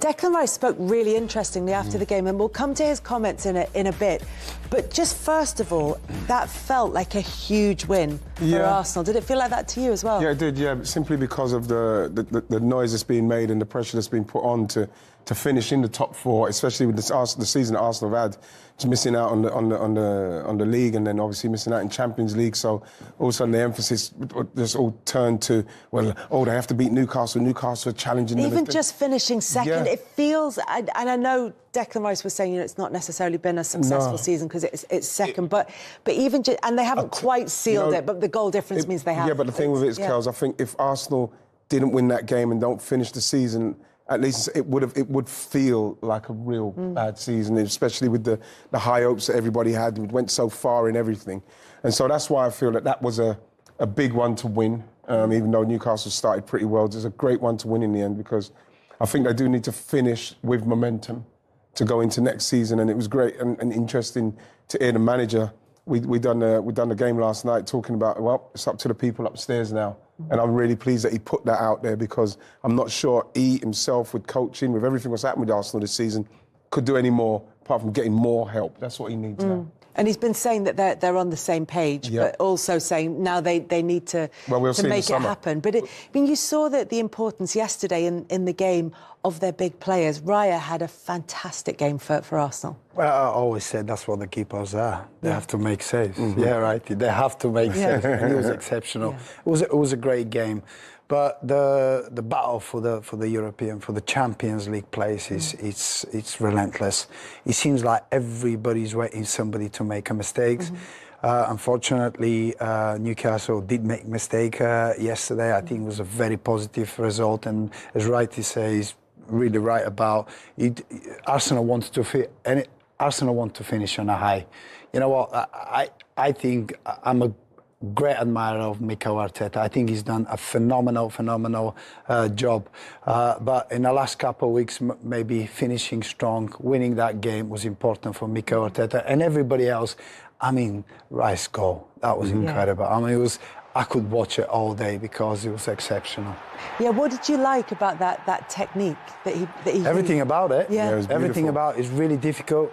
Declan Rice spoke really interestingly after the game, and we'll come to his comments in a bit. But just first of all, that felt like a huge win for Arsenal. Did it feel like that to you as well? Yeah, it did, yeah, simply because of the noise that's being made and the pressure that's been put on to finish in the top four, especially with the season that Arsenal have had, just missing out on the league and then obviously missing out in Champions League. So all of a sudden the emphasis just all turned to, well, they have to beat Newcastle. Newcastle are challenging them. Even just finishing second, it feels, and I know Declan Rice was saying, it's not necessarily been a successful season because it's second, but even just, and they haven't quite sealed it, but the goal difference means they have. Yeah, but the thing with it is, Kels, I think if Arsenal didn't win that game and don't finish the season, at least it would feel like a real bad season, especially with the high hopes that everybody had. We went so far in everything. And so that's why I feel that was a big one to win, even though Newcastle started pretty well. It's a great one to win in the end because I think they do need to finish with momentum to go into next season. And it was great and interesting to hear the manager. We done the game last night talking about, well, it's up to the people upstairs now. And I'm really pleased that he put that out there because I'm not sure he himself, with coaching, with everything that's happened with Arsenal this season, could do any more apart from getting more help. That's what he needs now. And he's been saying that they're on the same page, but also saying now they need to make it happen. But you saw that the importance yesterday in the game of their big players. Raya had a fantastic game for Arsenal. Well, I always said that's what the keepers are. They have to make saves. Yeah, right. They have to make saves. And he was exceptional. Yeah. It was a great game. But the battle for the European, for the Champions League place it's relentless. It seems like everybody's waiting somebody to make a mistake. Unfortunately, Newcastle did make a mistake yesterday. I think it was a very positive result, and as Wright says, really right about it. Arsenal wanted to finish on a high. You know what? I think I'm a great admirer of Mikel Arteta. I think he's done a phenomenal job. But in the last couple of weeks, maybe finishing strong, winning that game was important for Mikel Arteta and everybody else. I mean, Rice goal, that was incredible. I mean, I could watch it all day because it was exceptional. Yeah, what did you like about that technique that he everything about it. Yeah, it was everything about it is really difficult,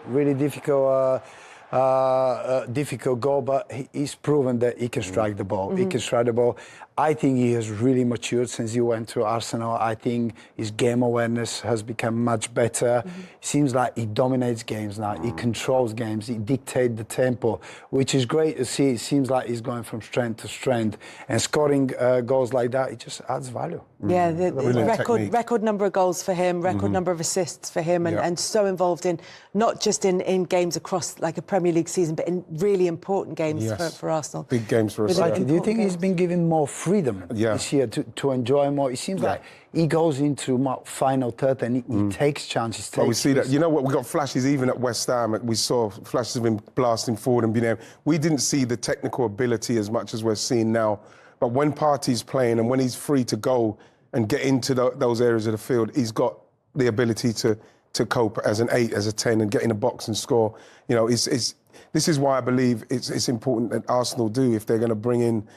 difficult goal, but he's proven that he can strike the ball. He can strike the ball. I think he has really matured since he went to Arsenal. I think his game awareness has become much better. It seems like he dominates games now. He controls games. He dictates the tempo, which is great to see. It seems like he's going from strength to strength. And scoring goals like that, it just adds value. Yeah, the record number of goals for him, record number of assists for him, and so involved in not just in games across like a Premier League season, but in really important games for Arsenal. Big games for us. Do you think he's been given more freedom this year to enjoy more? It seems like he goes into final third and he takes chances. We see that. You know what? We got flashes even at West Ham. We saw flashes of him blasting forward and being able. We didn't see the technical ability as much as we're seeing now. But when Partey's playing and when he's free to go and get into those areas of the field, he's got the ability to cope as an 8, as a 10, and get in the box and score. You know, this is why I believe it's important that Arsenal do, if they're going to bring in,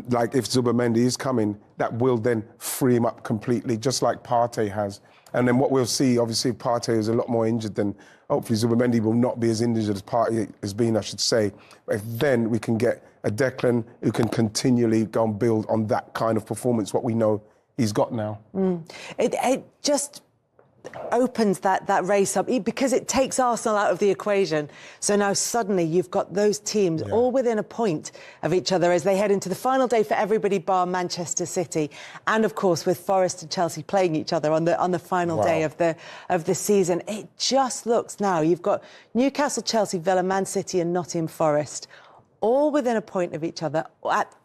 like if Zubimendi is coming, that will then free him up completely, just like Partey has. And then what we'll see, obviously, Partey is a lot more injured than, hopefully Zubimendi will not be as injured as Partey has been, I should say. But if then we can get a Declan who can continually go and build on that kind of performance, what we know he's got now. It just opens that race up because it takes Arsenal out of the equation. So now suddenly you've got those teams all within a point of each other as they head into the final day for everybody bar Manchester City, and of course with Forest and Chelsea playing each other on the final day of the season. It just looks now you've got Newcastle, Chelsea, Villa, Man City, and Nottingham Forest, all within a point of each other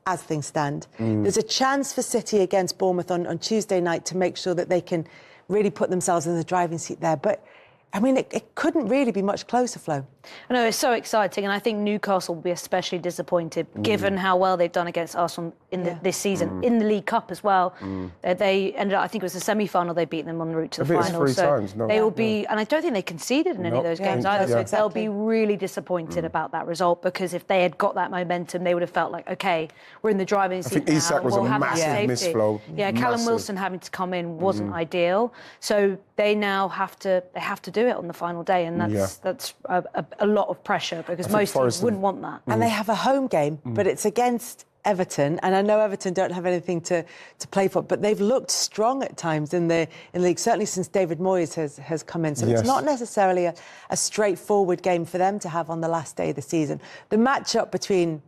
as things stand. There's a chance for City against Bournemouth on Tuesday night to make sure that they can really put themselves in the driving seat there. But I mean, it couldn't really be much closer, Flo. I know, it's so exciting, and I think Newcastle will be especially disappointed given how well they've done against Arsenal in this season, in the League Cup as well. They ended up, I think it was the semi-final, they beat them en route to the final. So they will be, and I don't think they conceded in any of those games either, so they'll be really disappointed about that result, because if they had got that momentum, they would have felt like, OK, we're in the driving seat now. I think Isak was a massive misflow. Yeah, Callum Wilson having to come in wasn't ideal, so they now have to do it on the final day, and that's a lot of pressure, because most teams wouldn't want that. And they have a home game, but it's against Everton, and I know Everton don't have anything to play for, but they've looked strong at times in the league, certainly since David Moyes has come in. So it's not necessarily a straightforward game for them to have on the last day of the season. The matchup between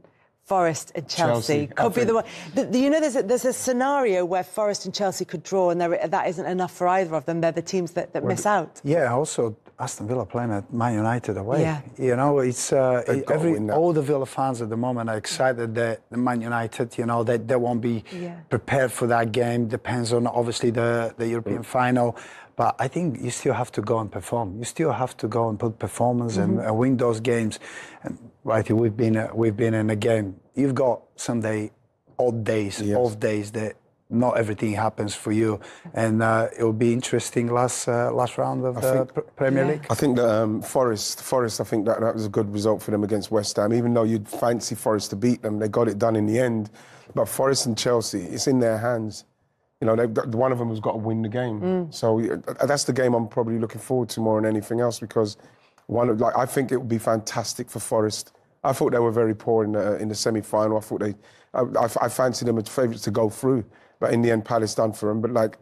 Forest and Chelsea could be the one. You know, there's a scenario where Forest and Chelsea could draw, and that isn't enough for either of them. They're the teams that miss out. Yeah, also Aston Villa playing at Man United away. Yeah. You know, it's all the Villa fans at the moment are excited that the Man United, you know, they won't be prepared for that game. Depends on obviously the European final. But I think you still have to go and perform. You still have to go and put performance and win those games. And right, we've been in a game. You've got Sunday odd days, off days that not everything happens for you, and it will be interesting last round of the Premier League. I think that Forest. I think that was a good result for them against West Ham. Even though you'd fancy Forest to beat them, they got it done in the end. But Forest and Chelsea, it's in their hands. You know, one of them has got to win the game. So that's the game I'm probably looking forward to more than anything else, because I think it would be fantastic for Forest. I thought they were very poor in the semi-final. I fancied them as favourites to go through, but in the end, Palace done for them. But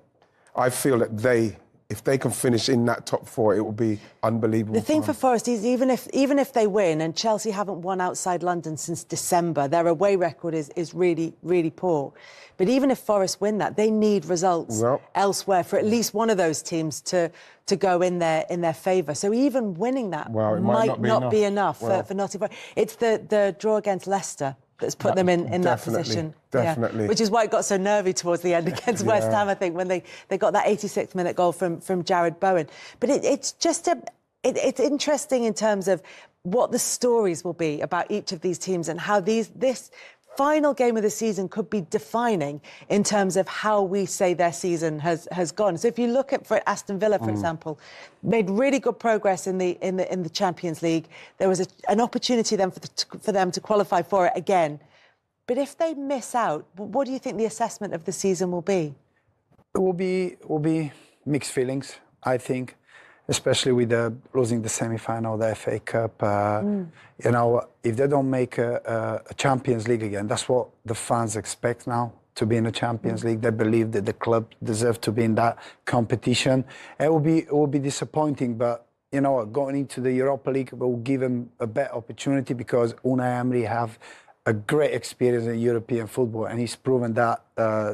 I feel that if they can finish in that top four, it will be unbelievable. The thing for Forest is even if they win, and Chelsea haven't won outside London since December, their away record is really, really poor. But even if Forest win that, they need results elsewhere for at least one of those teams to go in their favour. So even winning that might not be enough for Nottingham Forest. It's the draw against Leicester that's put them in that position. Definitely. Yeah. Which is why it got so nervy towards the end against West Ham, I think, when they got that 86th minute goal from Jared Bowen. But it's just it's interesting in terms of what the stories will be about each of these teams, and how this final game of the season could be defining in terms of how we say their season has gone. So if you look at for Aston Villa, for example, made really good progress in the Champions League. There was an opportunity then for them to qualify for it again. But if they miss out, what do you think the assessment of the season will be? It will be mixed feelings, I think, especially with losing the semi-final of the FA Cup. You know, if they don't make a Champions League again, that's what the fans expect now, to be in the Champions League. They believe that the club deserves to be in that competition. It will be disappointing, but you know, going into the Europa League will give them a better opportunity, because Unai Emery have a great experience in European football, and he's proven that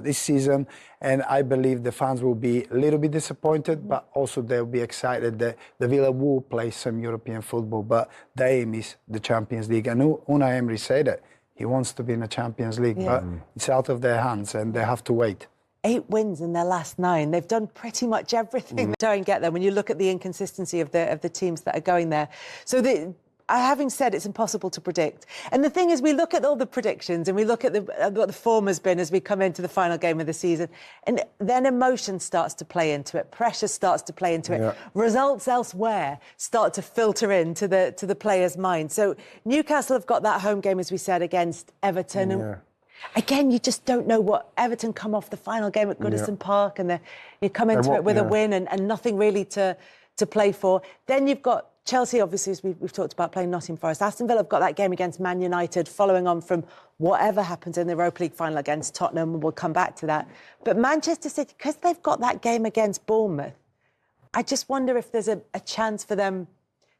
this season. And I believe the fans will be a little bit disappointed, but also they'll be excited that the Villa will play some European football. But the aim is the Champions League. And Unai Emery said that he wants to be in the Champions League, but it's out of their hands, and they have to wait. 8 wins in their last 9. They've done pretty much everything. Don't get there when you look at the inconsistency of the teams that are going there. So having said it's impossible to predict. And the thing is, we look at all the predictions and we look at what the form has been as we come into the final game of the season, and then emotion starts to play into it. Pressure starts to play into it. Results elsewhere start to filter into the players' mind. So Newcastle have got that home game, as we said, against Everton. And again, you just don't know what Everton come off the final game at Goodison Park, and you come into it with a win and nothing really to play for. Then you've got Chelsea, obviously, as we've talked about, playing Nottingham Forest. Aston Villa have got that game against Man United, following on from whatever happens in the Europa League final against Tottenham, and we'll come back to that. But Manchester City, because they've got that game against Bournemouth, I just wonder if there's a chance for them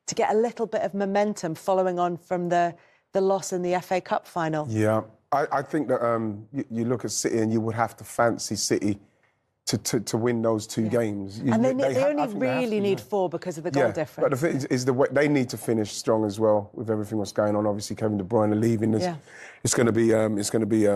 to get a little bit of momentum following on from the loss in the FA Cup final. Yeah, I think that you look at City and you would have to fancy City to win those 2 games. And they only really need 4 because of the goal difference. But the thing is they need to finish strong as well with everything that's going on. Obviously, Kevin De Bruyne leaving, it's going to be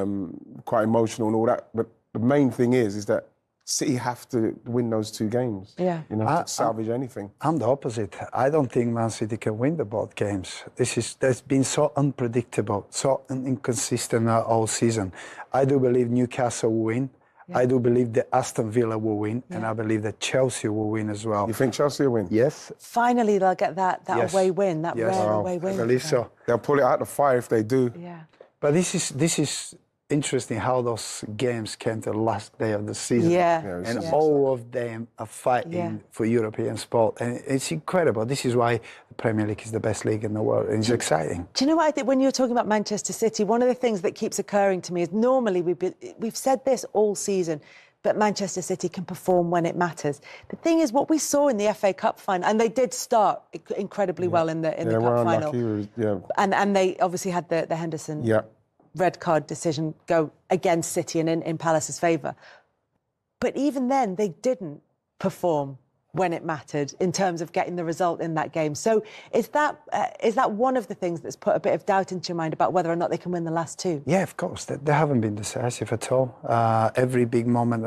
quite emotional and all that. But the main thing is that City have to win those 2 games. Yeah. You know, to salvage anything. I'm the opposite. I don't think Man City can win the both games. That's been so unpredictable, so inconsistent all season. I do believe Newcastle will win. Yeah. I do believe that Aston Villa will win, and I believe that Chelsea will win as well. You think Chelsea will win? Yes. Finally, they'll get that away win, that rare away win. I believe so. They'll pull it out the fire if they do. Yeah. But this is interesting how those games came to the last day of the season. And all of them are fighting for European sport. And it's incredible. This is why the Premier League is the best league in the world. And it's exciting. Do you know what I think? When you're talking about Manchester City, one of the things that keeps occurring to me is normally we've said this all season, but Manchester City can perform when it matters. The thing is, what we saw in the FA Cup final, and they did start incredibly well in the cup final. And they obviously had the Henderson red card decision go against City and in Palace's favour. But even then, they didn't perform when it mattered in terms of getting the result in that game. So is that one of the things that's put a bit of doubt into your mind about whether or not they can win the last 2? Yeah, of course. They haven't been decisive at all. Every big moment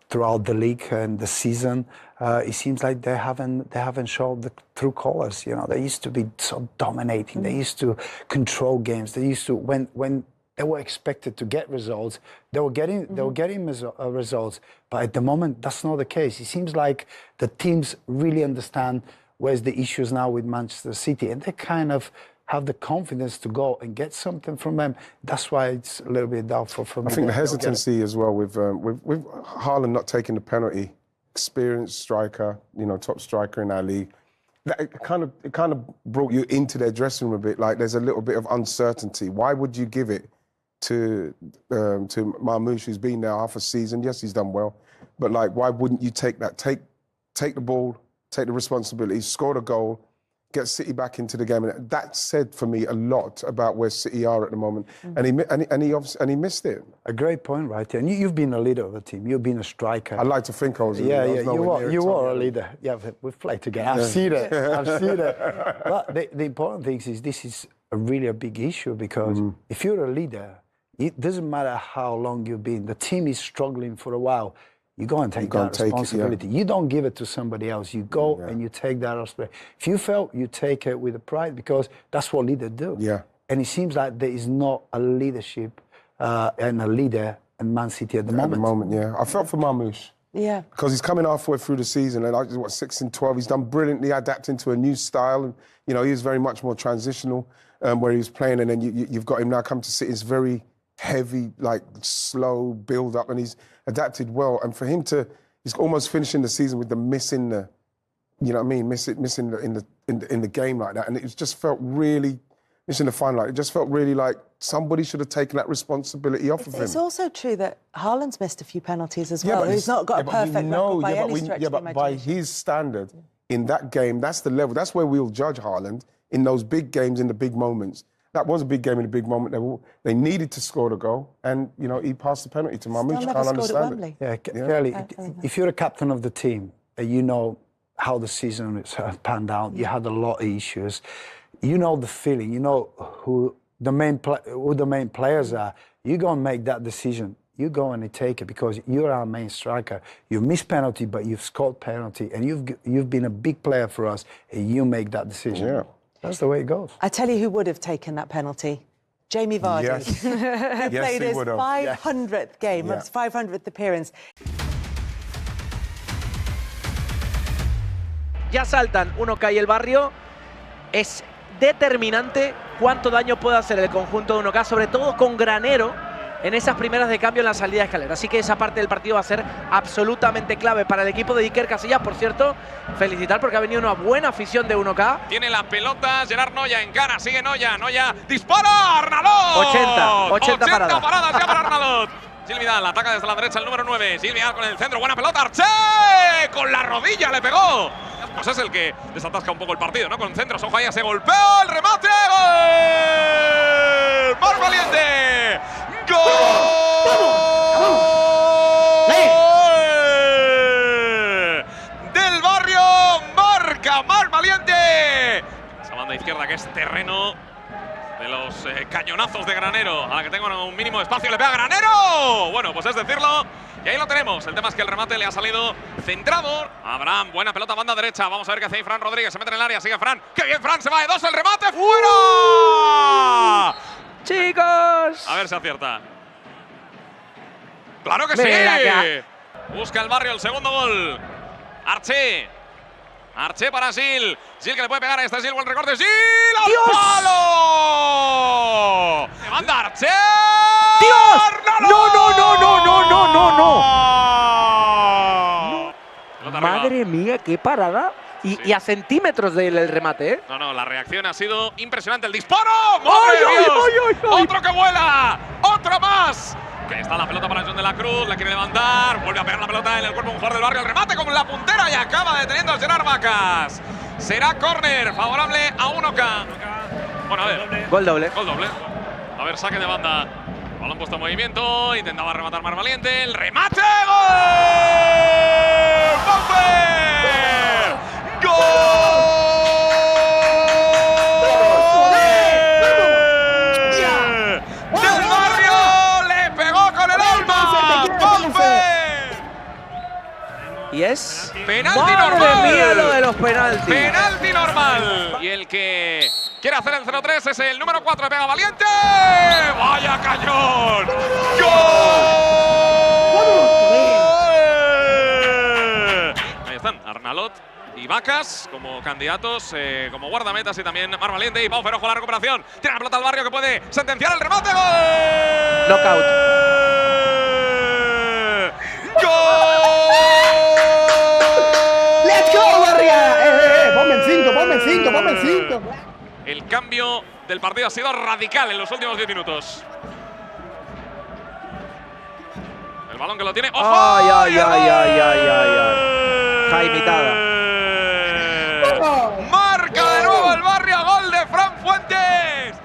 throughout the league and the season, it seems like they haven't shown the true colours. You know, they used to be so dominating. They used to control games. They used to when they were expected to get results, they were getting results. But at the moment, that's not the case. It seems like the teams really understand where's the issues now with Manchester City, and they kind of have the confidence to go and get something from them. That's why it's a little bit doubtful for me. I think the hesitancy as well with Haaland not taking the penalty, experienced striker, you know, top striker in our league. It kind of brought you into their dressing room a bit. Like there's a little bit of uncertainty. Why would you give it to Marmoush, who's been there half a season? Yes, he's done well, but like, why wouldn't you take the ball, take the responsibility, score the goal, get City back into the game? And that said for me a lot about where City are at the moment. And he missed it. A great point, right? And you've been a leader of the team. You've been a striker. I like to think I was a leader. You were a leader. Yeah, we've played together. I've seen it. But the important thing is this is really a big issue, because if you're a leader, it doesn't matter how long you've been. The team is struggling for a while. You go and take that responsibility. You don't give it to somebody else. You go and you take that responsibility. If you fail, you take it with pride, because that's what leaders do. Yeah. And it seems like there is not a leadership and a leader in Man City at the moment. At the moment, yeah. I felt for Marmoush. Yeah. Because he's coming halfway through the season, and 6 and 12. He's done brilliantly adapting to a new style. And, you know, he was very much more transitional where he was playing. And then you've got him now come to City. It's very heavy, like slow build up, and he's adapted well. And for him he's almost finishing the season with missing the in the game like that. And it just felt really missing the final. Like, it just felt really like somebody should have taken that responsibility off of him. It's also true that Haaland's missed a few penalties as well. He's not got a perfect record by any stretch of the imagination. By his standard in that game, that's the level. That's where we'll judge Haaland, in those big games, in the big moments. That was a big game in a big moment. They needed to score the goal, and you know he passed the penalty to Marmoush. Can't understand it. Yeah, Kelly, if you're a captain of the team, you know how the season has panned out. You had a lot of issues. You know the feeling. You know who the main players are. You go and make that decision. You go and take it, because you're our main striker. You missed penalty, but you've scored penalty, and you've been a big player for us, and you make that decision. Yeah. That's the way it goes. I tell you who would have taken that penalty. Jamie Vardy, yes. who played his 500th game, his 500th appearance. Ya saltan, uno cae el barrio. Es determinante cuánto daño puede hacer el conjunto de 1K, sobre todo con Granero en esas primeras de cambio en la salida de escalera. Así que esa parte del partido va a ser absolutamente clave para el equipo de Iker Casillas. Por cierto, felicitar porque ha venido una buena afición de 1K. Tiene las pelotas, Gerard Noya encara, sigue Noya, dispara, Arnalot. 80 paradas ya para Arnalot. Silvidal ataca desde la derecha el número 9. Silvidal con el centro, buena pelota, Arché, con la rodilla le pegó. Pues es el que desatasca un poco el partido, ¿no? Con centros, ojo ahí, se golpeó, el remate, ¡gol! ¡Mar Valiente! ¡Gol! ¡Del Barrio! ¡Marca Mar Valiente! Esa banda izquierda que es terreno de los cañonazos de Granero. A la que tengo un mínimo de espacio, le pega Granero. Bueno, pues es decirlo. Y ahí lo tenemos. El tema es que el remate le ha salido centrado. Abraham, buena pelota, banda derecha. Vamos a ver qué hace ahí Fran Rodríguez. Se mete en el área, sigue Fran. ¡Qué bien, Fran! Se va de 2, el remate fuera. ¡Chicos! A ver si acierta. ¡Claro que Mira sí! acá. Busca el Barrio el segundo gol. Arché. Arché para Gil. Gil que le puede pegar a este Gil. Buen recorte. ¡Gil! ¡Al palo! ¡Le manda Arché! ¡Dios! ¡No, no, no, no, no, no, no! Pelota arriba. Madre mía, qué parada. Y a centímetros del remate, ¿eh? No, no, la reacción ha sido impresionante. ¡El disparo! ¡Madre de Dios! ¡Otro que vuela! ¡Otro más! Que está la pelota para John de la Cruz, la quiere levantar, vuelve a pegar la pelota en el cuerpo de un jugador del Barrio, el remate con la puntera y acaba deteniendo a Gerard Vacas. Será córner favorable a 1K. Bueno, a ver. Gol doble. Gol doble. A ver, saque de banda. Balón puesto en movimiento, intentaba rematar más valiente, el remate, ¡gol! ¡Baufer! ¡Gol! ¡Del Barrio! ¡Le pegó con el alma! ¡Baufer! Y es… ¡Penalti ¡Madre normal! mía lo de los penaltis! ¡Penalti normal! Y el que quiere hacer el 0-3 es el número 4 de Pega Valiente. ¡Vaya cañón! ¡Gol! Ahí están, Arnalot y Vacas como candidatos, como guardametas y también Mar Valiente y Pau Ferojo la recuperación. Tiene la pelota al Barrio que puede sentenciar el remate. ¡Gol! Knockout. ¡Gol! ¡Let's go, Barrio! Ponme el 5, ponme el 5, ponme el 5. El cambio del partido ha sido radical en los últimos 10 minutos. El balón que lo tiene. ¡Ojo! ¡Ay, ay, ay, ay, ay, ay, ay! Jaimitada. Marca de nuevo el Barrio, gol de Fran Fuentes.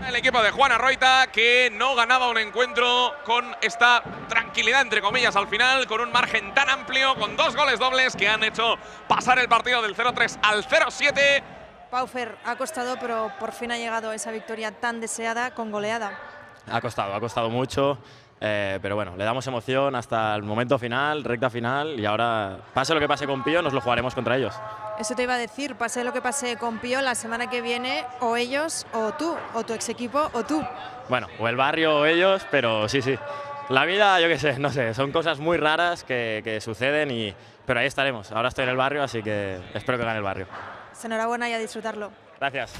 El equipo de Juan Arroita que no ganaba un encuentro con esta tranquilidad, entre comillas, al final, con un margen tan amplio, con 2 goles dobles que han hecho pasar el partido del 0-3 al 0-7. Paufer ha costado, pero por fin ha llegado esa victoria tan deseada con goleada. Ha costado mucho, pero bueno, le damos emoción hasta el momento final, recta final, y ahora, pase lo que pase con Pío, nos lo jugaremos contra ellos. Eso te iba a decir, pase lo que pase con Pío, la semana que viene o ellos o tú, o tu ex equipo o tú. Bueno, o el Barrio o ellos, pero sí, sí. La vida, yo qué sé, no sé, son cosas muy raras que suceden, pero ahí estaremos. Ahora estoy en el Barrio, así que espero que gane el Barrio. Enhorabuena y a disfrutarlo. Gracias.